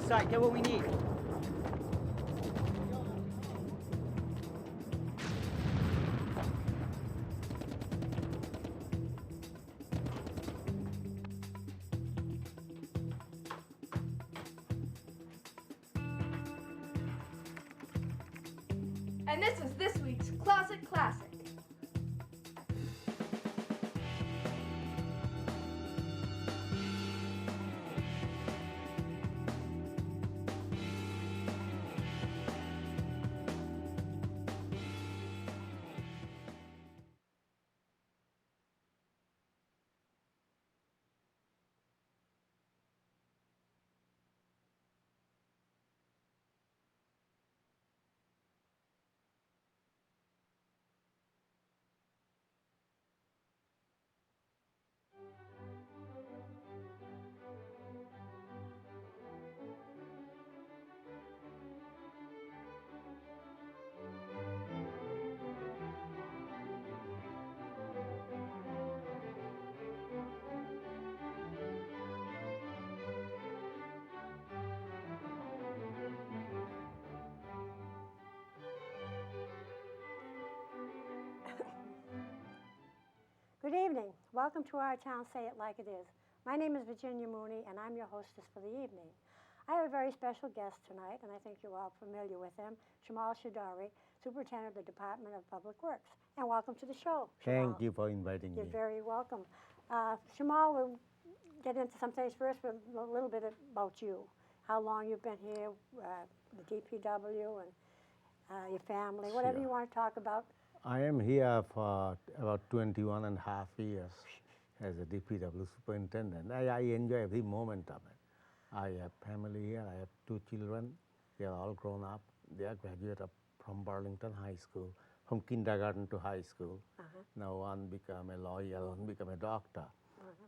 site. Get what we need. And this is this week's Closet Classic. Good evening. Welcome to our town Say It Like It Is. My name is Virginia Mooney, and I'm your hostess for the evening. I have a very special guest tonight, and I think you're all familiar with him, Syamal Chaudhuri, Superintendent of the Department of Public Works. And welcome to the show, Syamal. Thank you for inviting You're me. very welcome. Syamal, we'll get into some things first with a little bit about you, how long you've been here, the DPW, and your family, whatever Sure. you want to talk about. I am here for about 21 and a half years as a DPW superintendent. I enjoy every moment of it. I have family here. I have 2 children. They are all grown up. They are graduated from Burlington High School, from kindergarten to high school. Now one become a lawyer, one become a doctor.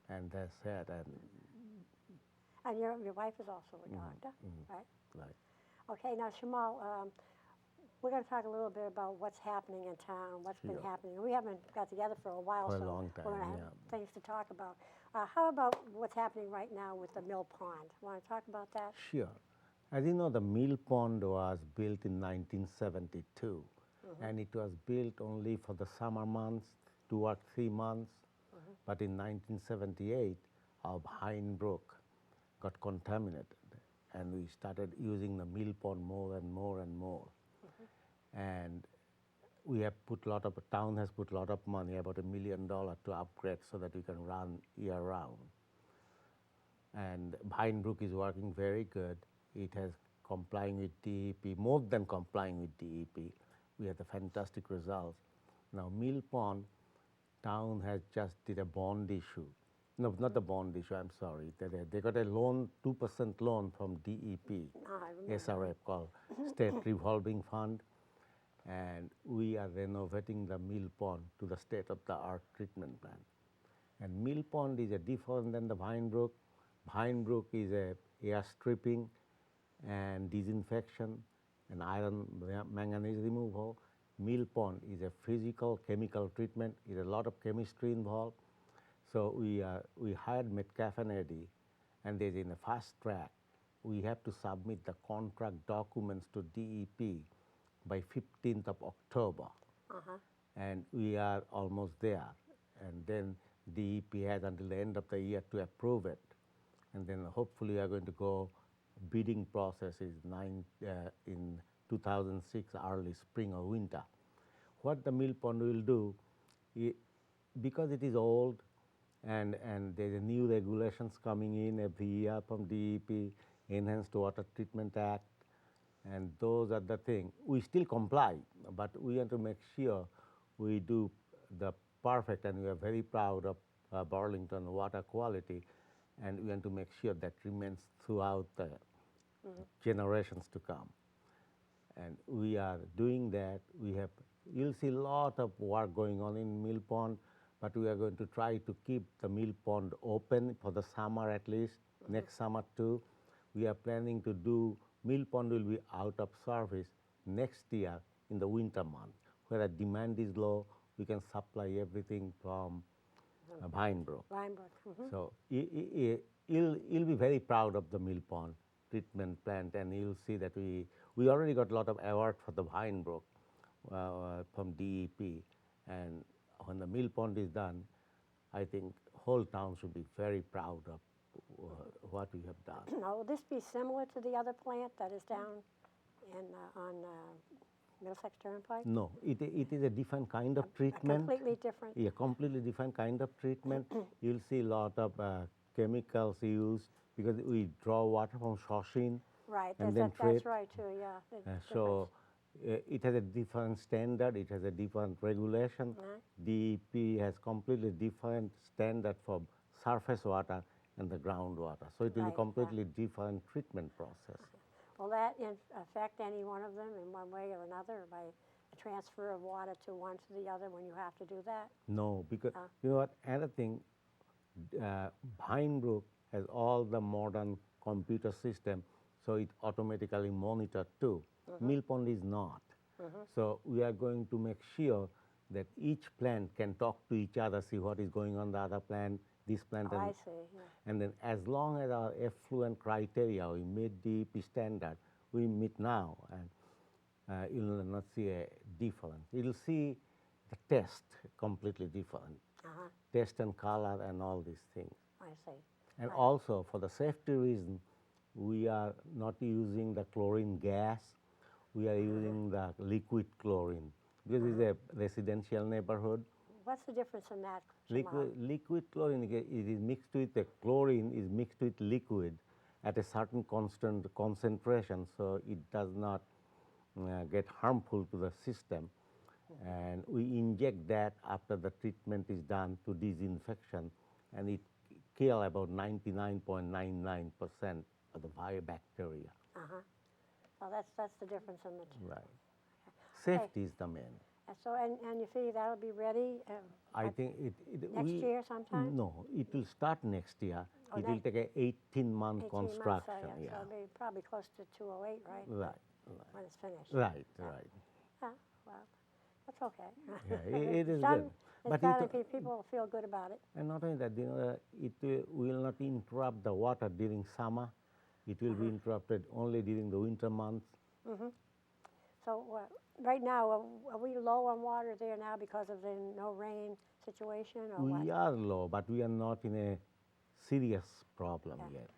And that's it. And your wife is also a doctor, right? Right. Okay, now Syamal, we're going to talk a little bit about what's happening in town, what's been Sure. happening. We haven't got together for a while, For a so long time, we're going to yeah. have things to talk about. How about what's happening right now with the mill pond? Want to talk about that? Sure. As you know, the mill pond was built in 1972, and it was built only for the summer months, 2 or 3 months. But in 1978, our Hind Brook got contaminated, and we started using the mill pond more and more and more. And we have put town has put a lot of money, about $1 million, to upgrade so that we can run year round. And Hind Brook is working very good. It has complying with DEP, more than complying with DEP. We had a fantastic results. Now Mill Pond, town has just did a bond issue. No, not a bond issue, I'm sorry. They got a loan, 2% loan from DEP, I remember. SRF, called State Revolving Fund. And we are renovating the mill pond to the state-of-the-art treatment plant. And mill pond is a different than the Vine Brook. Vine Brook is a air stripping and disinfection and iron manganese removal. Mill pond is a physical chemical treatment. Is a lot of chemistry involved. So we hired Metcalf and Eddy, and there's in the fast track. We have to submit the contract documents to DEP by 15th of October. And we are almost there. And then DEP has until the end of the year to approve it. And then hopefully we are going to go bidding process in 2006, early spring or winter. What the mill pond will do, because it is old and there's a new regulations coming in every year from DEP, Enhanced Water Treatment Act, and those are the things. We still comply, but we want to make sure we do the perfect, and we are very proud of Burlington water quality, and we want to make sure that remains throughout the generations to come. And we are doing that. You'll see a lot of work going on in Mill Pond, but we are going to try to keep the Mill Pond open for the summer at least, next summer too. We are planning to do, Mill Pond will be out of service next year in the winter month, where the demand is low. We can supply everything from Vine Brook. Vine Brook. So you'll be very proud of the mill pond. treatment plant, and you'll see that we already got a lot of award for the Vine Brook from DEP, and when the mill pond is done, I think whole town should be very proud of what we have done. Now, will this be similar to the other plant that is down on Middlesex Turnpike? No, it is a different kind of treatment. Completely different? Yeah, completely different kind of treatment. You'll see a lot of chemicals used because we draw water from Shoshin. Right, and then that's right too, yeah. So it has a different standard, it has a different regulation. DEP has completely different standard for surface water and the groundwater. So it will be completely different treatment process. Will that affect any one of them in one way or another by a transfer of water to one to the other when you have to do that? No, because you know what, another thing, Vine Brook has all the modern computer system, so it automatically monitored too. Mill Pond is not. So we are going to make sure that each plant can talk to each other, see what is going on the other plant, this plant. Oh, and, I see, yeah. And then as long as our effluent criteria, we meet DEP standard, we meet now, and you will not see a difference. You will see the test completely different. Taste and color and all these things. I see. And also, for the safety reason, we are not using the chlorine gas. We are using the liquid chlorine because it's a residential neighborhood. What's the difference in that? Liquid chlorine, it is mixed with the chlorine is mixed with liquid at a certain constant concentration, so it does not get harmful to the system. And we inject that after the treatment is done to disinfection, and it kill about 99.99% of the bacteria. Well, that's the difference in the two. Right. Safety is the main. So, and you figure that'll be ready I think next year sometime? No, it will start next year. Oh, it will take an 18-month 18 construction. months, so it'll be probably close to 208, right? Right. When it's finished. Right. Well, that's okay. Yeah, it is done, good. But people will feel good about it. And not only that, it will not interrupt the water during summer. It will be interrupted only during the winter months. So right now, are we low on water there now because of the no rain situation, or what? We are low, but we are not in a serious problem yet.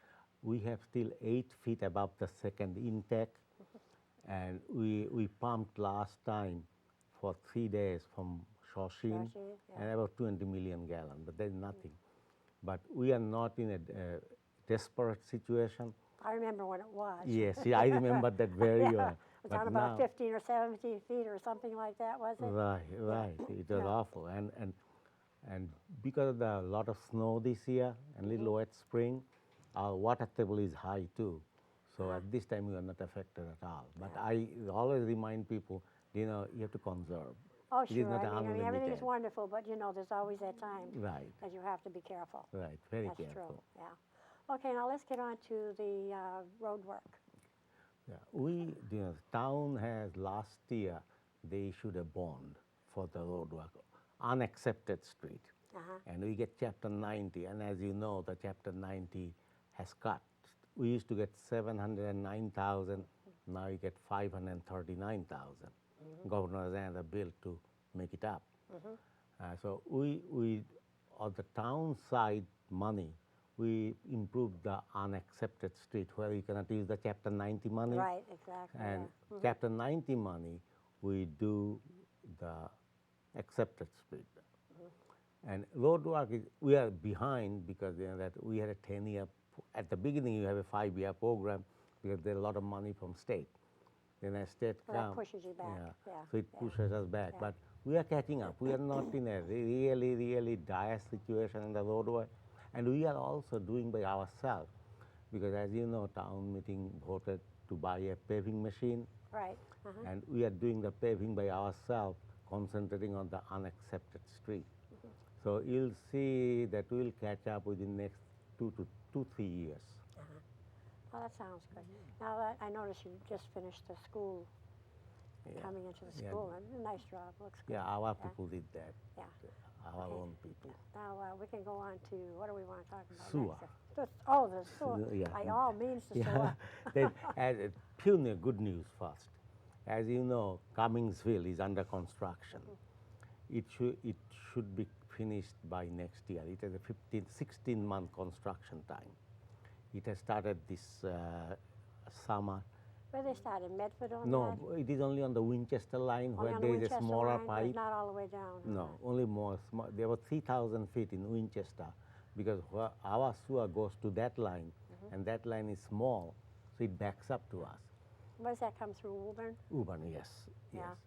We have still 8 feet above the second intake, and we pumped last time for 3 days from Shoshin, and about 20 million gallons, but there's nothing. But we are not in a desperate situation. I remember when it was. Yes, I remember that very well. It was on about 15 or 17 feet or something like that, was it? Right. It was awful. And because of the lot of snow this year and little wet spring, our water table is high too. So at this time we are not affected at all. But I always remind people, you have to conserve. Oh, It is sure. not I mean, everything is unlimited. wonderful, but there's always that time Right. that you have to be careful. Right, very That's careful. true, yeah. Okay, now let's get on to the road work. Yeah, the town has last year, they issued a bond for the road work, unaccepted street. And we get chapter 90, and as you know, the chapter 90 has cut. We used to get 709,000, now you get 539,000. Governor has another bill to make it up. So we on the town side money, we improved the unaccepted street where you cannot use the chapter 90 money. Right, exactly. And chapter 90 money, we do the accepted street. And road work, we are behind because that we had a 10-year, at the beginning you have a 5-year program because there's a lot of money from state. Then as state That pushes you back. So it pushes us back. But we are catching up. We are not in a really, really dire situation in the road work. And we are also doing by ourselves because as you know, town meeting voted to buy a paving machine. Right. And we are doing the paving by ourselves, concentrating on the unaccepted street. So you'll see that we'll catch up within the next 2 to 3 years. Well, that sounds good. Now, I noticed you just finished the school coming into the Yeah. school. And a nice job, looks good. Yeah, our people did that. Yeah. Our Okay. own people. Now we can go on to, what do we want to talk about Sewer. next? The sewer. Yeah. By all means, the Yeah. sewer. Then, as a few good news first. As you know, Cummingsville is under construction. It should be finished by next year. It has a 16-month construction time. It has started this summer. Where they started, Medford on No, that? it is only on the Winchester line Only where on the there is a Winchester smaller line, but pipe. it's not all the way down. huh? No, only more small. There were 3,000 feet in Winchester because our sewer goes to that line, and that line is small, so it backs up to us. Where does that come through, Woburn? Urban, yes, Yeah. yes.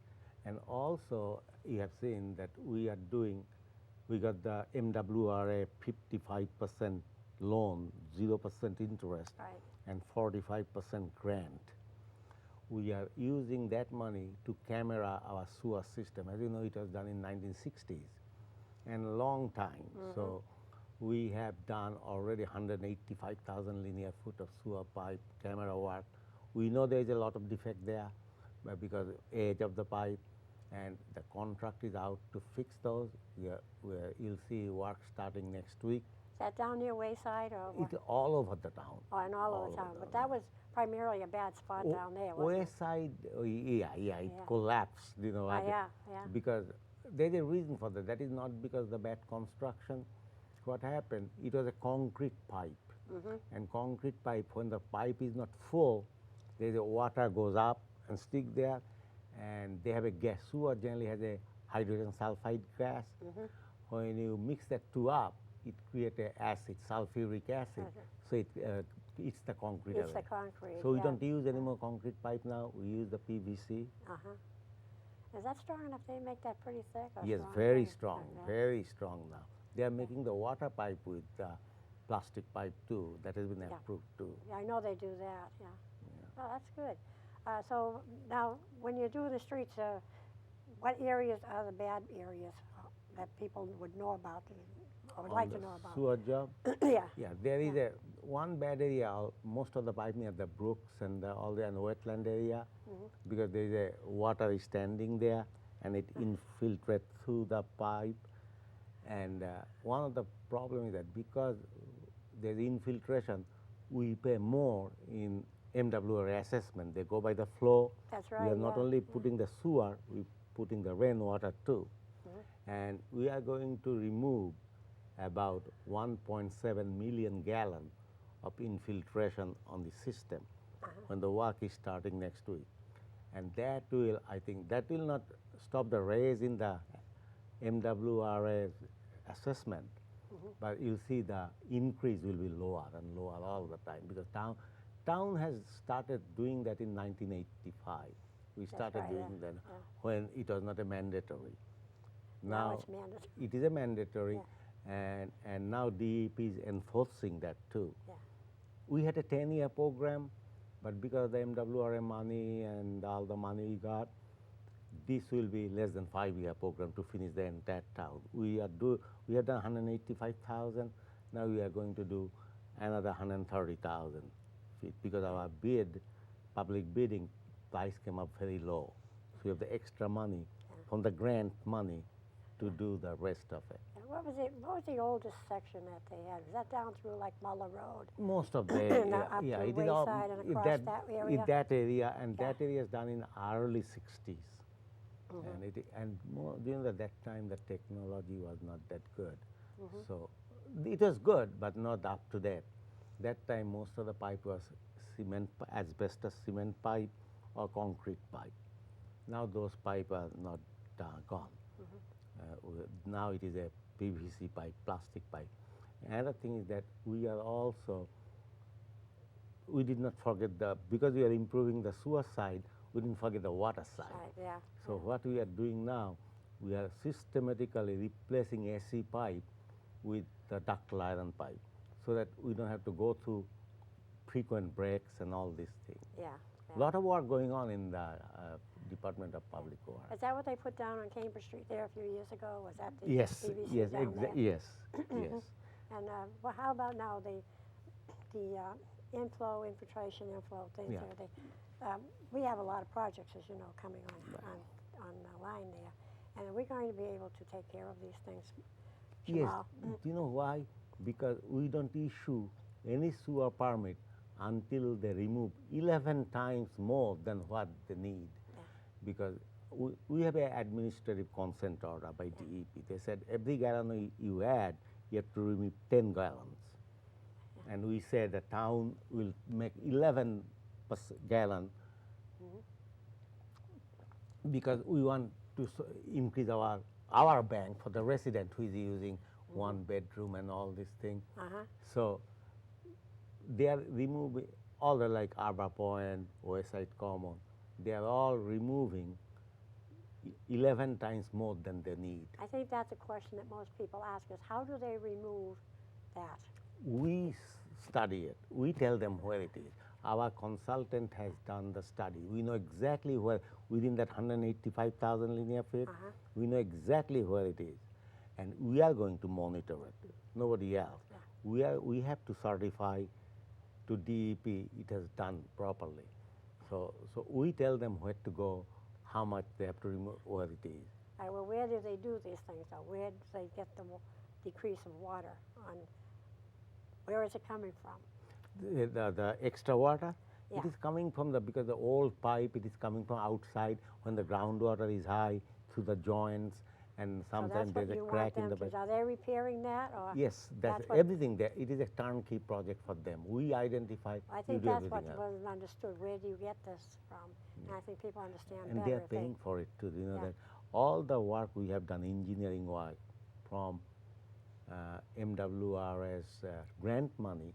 And also, you have seen that we got the MWRA 55% loan, 0% interest, Right. and 45% grant. We are using that money to camera our sewer system. As you know, it was done in 1960s, and a long time. So we have done already 185,000 linear foot of sewer pipe camera work. We know there is a lot of defect there, but because age of the pipe, and the contract is out to fix those. You'll see work starting next week. Is that down near Wayside or what? It's all over the town. Oh, and all over town. But that was primarily a bad spot down there, wasn't West side, it Yeah. collapsed, you know. it? Yeah, yeah. Because there's a reason for that. That is not because of the bad construction. What happened, it was a concrete pipe. And concrete pipe, when the pipe is not full, there's a water goes up and stick there, and they have a gas. Sewer generally has a hydrogen sulfide gas. When you mix that two up, it creates a acid, sulfuric acid. So it's the concrete. It's away. the concrete. So we yeah. don't use any more concrete pipe now. We use the PVC. Is that strong enough? They make that pretty thick? Or Yes, strong? very Okay. strong, Okay. very strong now. They are making the water pipe with plastic pipe too. That has been Yeah. approved too. Yeah, I know they do that, yeah. Oh, that's good. So now, when you do the streets, what areas are the bad areas that people would know about or would On like the to know about? sewer job. Yeah. Yeah, there is a one bad area. Most of the pipe near the brooks and all the wetland area, because there is a water is standing there and it infiltrates through the pipe. And one of the problem is that because there is infiltration, we pay more in MWR assessment. They go by the flow. That's We right, are not yeah. only putting the sewer, we putting the rainwater too. And we are going to remove about 1.7 million gallons of infiltration on the system when the work is starting next week. And that will, I think, that will not stop the raise in the MWRA assessment, but you'll see the increase will be lower and lower all the time because town has started doing that in 1985. We started right, doing yeah, that when it was not a mandatory. Now it's mandatory. It is a mandatory, and now DEP is enforcing that too. Yeah. We had a 10-year program, but because of the MWRA money and all the money we got, this will be less than 5-year program to finish the entire town. We have done 185,000. Now we are going to do another 130,000 feet because our public bidding price came up very low. So we have the extra money from the grant money to do the rest of it. And what was the oldest section that they had? Was that down through like Muller Road? Most of the Up yeah, to it is all Wayside and across that area? in that area, and Yeah. that area is done in early 60s. And more, during that time the technology was not that good, so it was good but not up to date. That time most of the pipe was cement, asbestos cement pipe or concrete pipe. Now those pipe are not gone. Now it is a PVC pipe, plastic pipe. Another thing is that we did not forget because we are improving the sewer side, we didn't forget the water side. Right, yeah. So what we are doing now, we are systematically replacing AC pipe with the ductile iron pipe so that we don't have to go through frequent breaks and all these things. Yeah. A lot of work going on in the Department of Public Works. Is that what they put down on Cambridge Street there a few years ago? Was that the Yes, PVC yes, down there? yes, yes. And well, how about now the infiltration things Yeah. there? we have a lot of projects, as you know, coming on the line there. And are we going to be able to take care of these things, Yes. Syamal? Do you know why? Because we don't issue any sewer permit until they remove 11 times more than what they need. Yeah. Because we have an administrative consent order by DEP. They said every gallon you add, you have to remove 10 gallons. Yeah. And we said the town will make 11 gallon because we want to increase our bank for the resident who is using one bedroom and all this thing. So they are removing all the like Arbor Point, West Side Common. They are all removing 11 times more than they need. I think that's a question that most people ask us. How do they remove that? We study it. We tell them where it is. Our consultant has done the study. We know exactly where, within that 185,000 linear feet, we know exactly where it is. And we are going to monitor it, nobody else. Yeah. We have to certify to DEP it has done properly. So we tell them where to go, how much they have to remove, where it is. All right, well, where do they do these things, though? Where do they get the decrease of water? Where is it coming from? The extra water, Yeah. it is coming from because the old pipe, it is coming from outside when the groundwater is high through the joints, and sometimes there's a crack in the pipe. Are they repairing that? Or Yes, that's what, everything there. It is a turnkey project for them. We identify, I we think do that's everything what else. wasn't understood. Where do you get this from? And I think people understand And better. they are if they- paying for it too. You know Yeah. that all the work we have done, engineering work from MWRS grant money,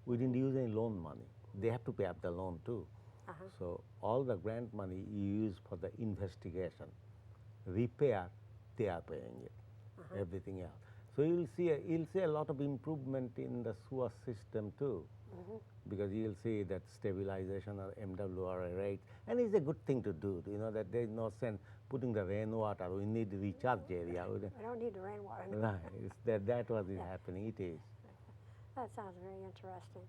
we didn't use any loan money. They have to pay up the loan too. So all the grant money you use for the investigation, repair, they are paying it. Everything else. So you'll see a lot of improvement in the sewer system too, because you'll see that stabilization of MWRA rates, and it's a good thing to do. You know that there is no sense putting the rainwater. We need the recharge area. I don't need the rainwater. Right, that what is happening. It is. That sounds very interesting.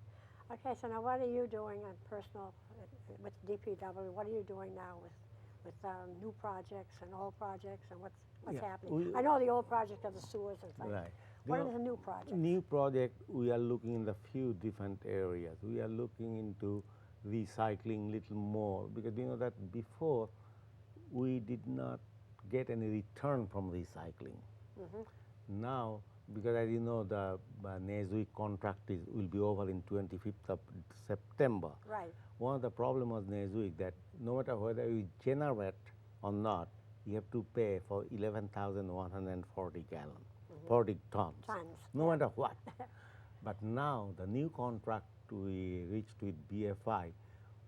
Okay, so now what are you doing on personal with DPW? What are you doing now with new projects and old projects, and what's happening? I know the old project of the sewers and things. Right. What are the new projects? New project, we are looking in the few different areas. We are looking into recycling little more, because you know that before we did not get any return from recycling. Now, because as you know, the Neswick contract will be over in 25th of September. Right. One of the problems was Neswick that no matter whether you generate or not, you have to pay for 11,140 gallons, 40 tons. No matter what. But now the new contract we reached with BFI,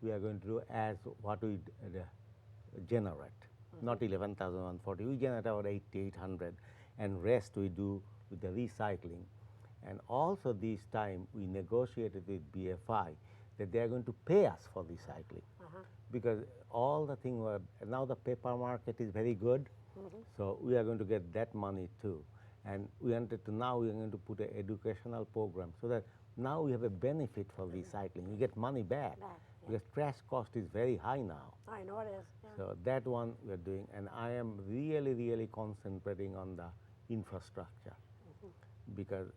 we are going to do as what we generate, not 11,140. We generate about 8,800, and rest we do with the recycling. And also this time we negotiated with BFI that they are going to pay us for recycling, because all the thing were, now the paper market is very good, so we are going to get that money too. And we wanted to, now we are going to put an educational program so that now we have a benefit for recycling. We get money back, because trash cost is very high now. I know it is. Yeah. So that one we are doing, and I am really, really concentrating on the infrastructure, because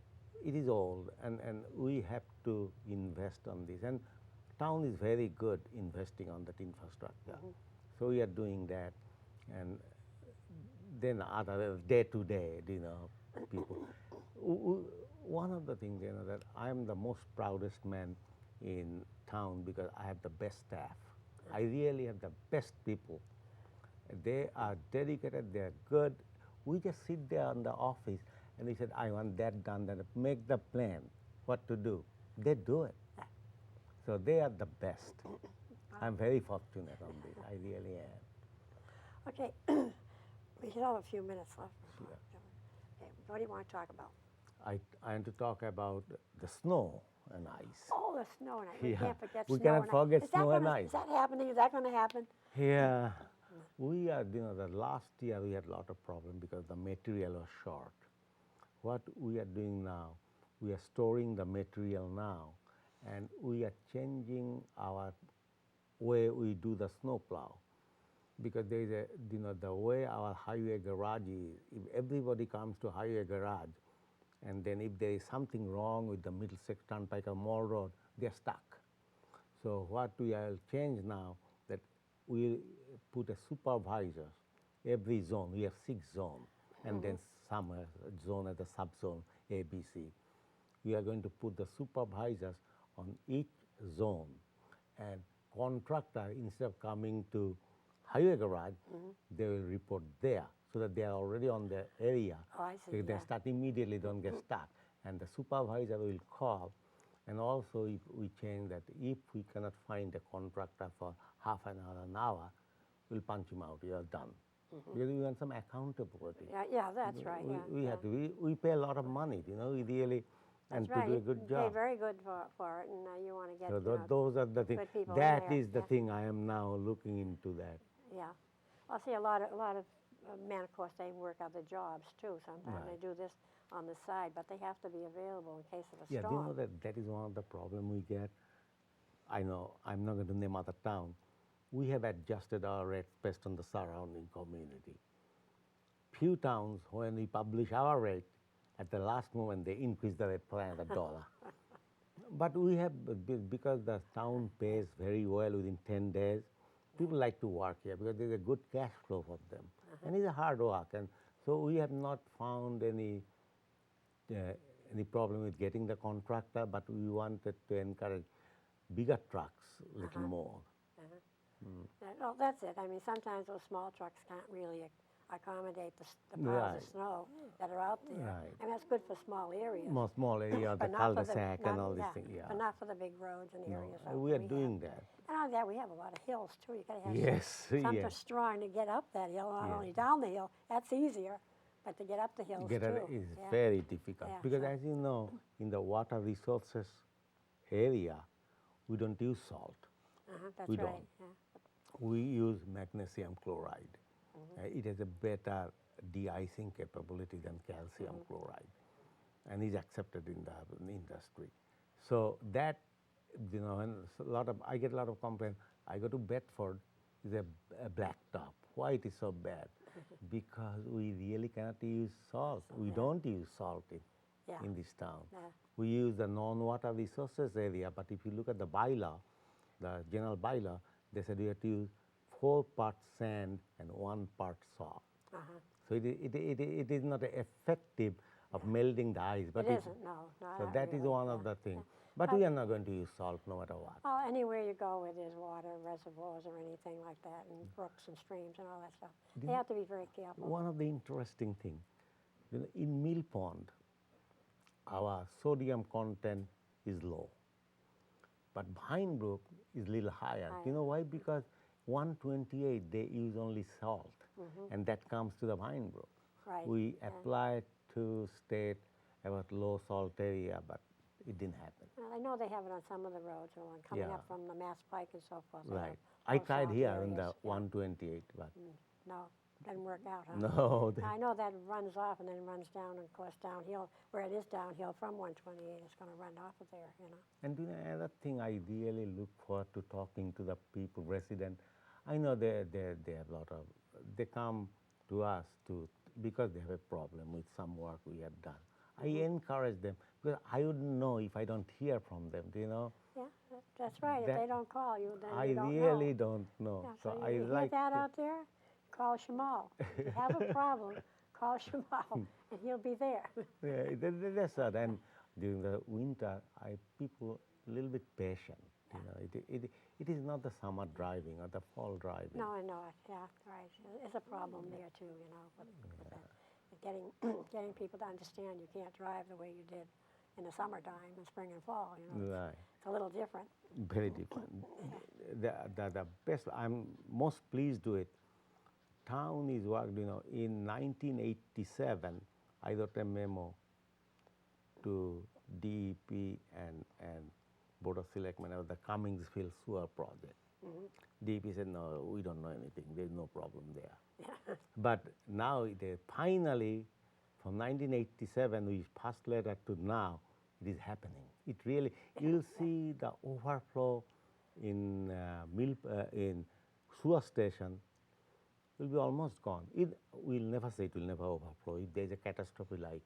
it is old, and we have to invest on this. And town is very good investing on that infrastructure. So we are doing that, and then other day to day, you know, people. One of the things, you know, that I am the most proudest man in town because I have the best staff. I really have the best people. They are dedicated, they are good. We just sit there in the office and we said, I want that done, then make the plan, what to do. They do it. So they are the best. I'm very fortunate on this, I really am. Okay, we still have a few minutes left. Sure. Okay, what do you want to talk about? I want to talk about the snow and ice. Oh, the snow and ice. We Yeah. can't forget We snow cannot and forget ice. Is that snow and gonna- ice. Is that happening? Is that going to happen? Yeah, we are, you know, the last year we had a lot of problem because the material was short. What we are doing now, we are storing the material now, and we are changing our way we do the snow plow. Because there is a, the way our highway garage is, if everybody comes to highway garage, and then if there is something wrong with the Middlesex Turnpike or Mall Road, they're stuck. So what we will change now, that we put a supervisor every zone. We have 6 zones, and then some zone as a sub-zone, A, B, C. We are going to put the supervisors on each zone, and contractor, instead of coming to highway garage, they will report there, so that they are already on the area. Oh, I see, They yeah. start immediately, don't get stuck. And the supervisor will call. And also, if we change that, if we cannot find a contractor for half an hour, we'll punch him out. You are done. Because we want some accountability. Yeah, that's right. We yeah. have to. We pay a lot of money. We really, and That's right. to do a good You job. pay very good for it, and you want to get So those are the things. good people in That there, is the yeah. thing I am now looking into that. Yeah. I see a lot of men, of course, they work other jobs too. Sometimes Right. they do this on the side, but they have to be available in case of a Yeah, do storm. you know that is one of the problem we get? I know, I'm not going to name other town. We have adjusted our rates based on the surrounding community. Few towns, when we publish our rate, at the last moment they increase the rate by another $1. But we have, because the town pays very well within 10 days, people like to work here because there's a good cash flow for them. And it's a hard work. And so we have not found any problem with getting the contractor, but we wanted to encourage bigger trucks a little more. No, that's it. I mean, sometimes those small trucks can't really accommodate the piles Right. of snow that are out there. Right. I mean, that's good for small areas. More small area, the but not for cul-de-sac and all these yeah, things. Yeah. But not for the big roads and No, areas. we are have. doing that. And on that, we have a lot of hills too. You got to have Yes, something yes. strong to get up that hill, not Yes. only down the hill. That's easier, but to get up the hills Get too. it is yeah. very difficult Yeah, because, so- as you know, in the water resources area, we don't use salt. That's we right. don't. Yeah. We use magnesium chloride. It has a better de-icing capability than calcium chloride, and is accepted in the industry. So that, and I get a lot of complaints. I go to Bedford, is a black top. Why it is so bad? Because we really cannot use salt. We don't use salt Yeah. in this town. Yeah. We use the non-water resources area, but if you look at the bylaw, the general bylaw, they said you have to use 4 parts sand and 1 part salt. So it is not effective of melting the ice. But It isn't, no. so not that is really, one yeah. of the things. But we are not going to use salt no matter what. Well, anywhere you go where there's water, reservoirs or anything like that, and brooks and streams and all that stuff, they have to be very careful. One of the interesting things, in Mill Pond, our sodium content is low. But Vine Brook is a little higher. You know why? Because 128, they use only salt, and that comes to the Vine Brook. Right. We yeah. applied to state about low salt area, but it didn't happen. Well, I know they have it on some of the roads, along coming Yeah. up from the Mass Pike and so forth. they Right. have I low tried salt here in areas, the 128, but No, doesn't work out, huh? no. I know that runs off and then runs down, and of course downhill, where it is downhill from 128, it's going to run off of there. And another thing I really look forward to talking to the people, resident. I know they have a lot of, they come to us because they have a problem with some work we have done. I encourage them because I wouldn't know if I don't hear from them, Yeah, that's right. If That- they don't call you, then I you don't really know. don't know. Yeah, so so I you hear like that to- out there? Call Syamal. If you have a problem, call Syamal, and he'll be there. Yeah, that's right. And during the winter, people a little bit patient. It is not the summer driving or the fall driving. No, I know it. Yeah, right. It's a problem there too, with that. Getting getting people to understand you can't drive the way you did in the summertime, in spring and fall. Right. It's a little different. Very different. The best, I'm most pleased with it. Town is worked, in 1987, I wrote a memo to DEP and Board of Selectmen about the Cummingsville Sewer Project. DEP said, no, we don't know anything. There's no problem there. But now, finally, from 1987, we first letter to now, it is happening. It really, you'll see the overflow in sewer station will be almost gone. We'll never say it will never overflow. If there's a catastrophe like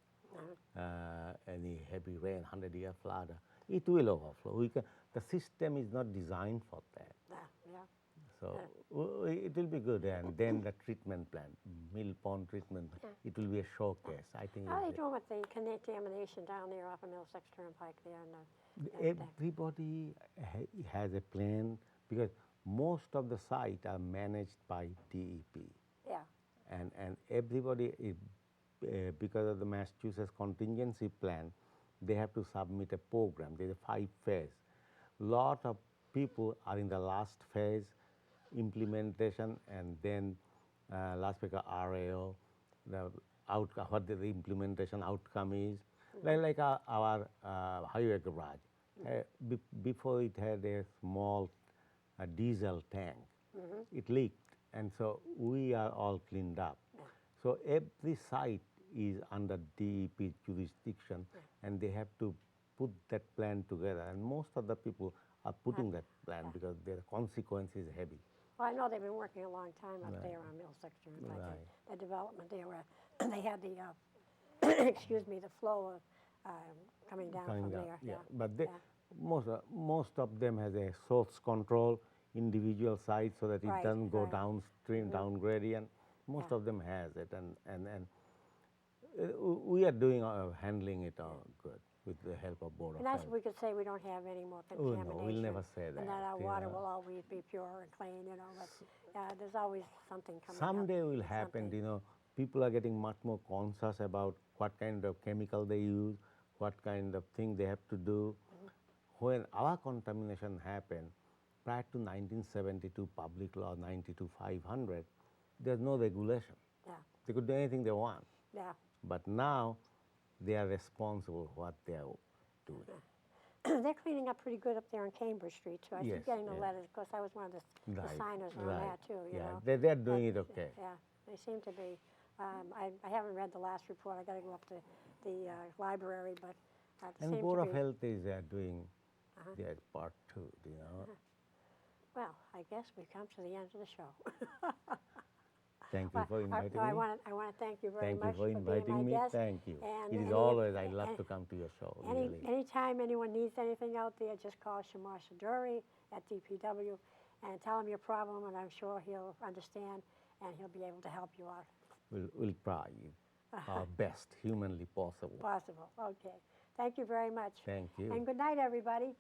any heavy rain, 100-year flood, it will overflow. The system is not designed for that. Yeah. So it will be good. And then the treatment plant, mill pond treatment, it will be a showcase. I think. How are they doing with the contamination down there off of Middlesex Turnpike there? And Everybody has a plan because most of the sites are managed by DEP. yeah. And everybody, because of the Massachusetts contingency plan, they have to submit a program. There's a 5-phase. Lot of people are in the last phase, implementation, and then last week RAO, what the implementation outcome is. Like our highway garage. Before it had a small diesel tank. It leaked, and so we are all cleaned up. So every site is under DEP jurisdiction, and they have to put that plan together. And most of the people are putting that plan because the consequence is heavy. Well, I know they've been working a long time up there on Middlesex Turnpike. Right. The development there where they had the, excuse me, the flow of coming down from there. Yeah. But most of them has a source control, individual sites, so that it doesn't go downstream, down gradient. Most of them has it, and we are doing handling it good with the help of Board of Health. Nice if we could say we don't have any more contamination. No, we'll never say that. And that our water will always be pure and clean, but there's always something coming up. Someday will happen, people are getting much more conscious about what kind of chemical they use, what kind of thing they have to do. When our contamination happened, prior to 1972 Public Law 92-500, there's no regulation. Yeah. They could do anything they want. Yeah. But now they are responsible for what they are doing. They're cleaning up pretty good up there on Cambridge Street, too. I keep getting the letters. Of course, I was one of the signers on that, too. They're doing it okay. Yeah, they seem to be. I haven't read the last report. I got to go up to the library, but and Board of Health is doing their part too, Well, I guess we've come to the end of the show. Thank you for inviting me. I want to thank you very much for inviting being my me. guest. Thank you. And It is always, I love to come to your show. Really. Anytime anyone needs anything out there, just call Syamal Chaudhuri at DPW and tell him your problem, and I'm sure he'll understand and he'll be able to help you out. We'll try our best, humanly possible. Possible. Okay. Thank you very much. Thank you. And good night, everybody.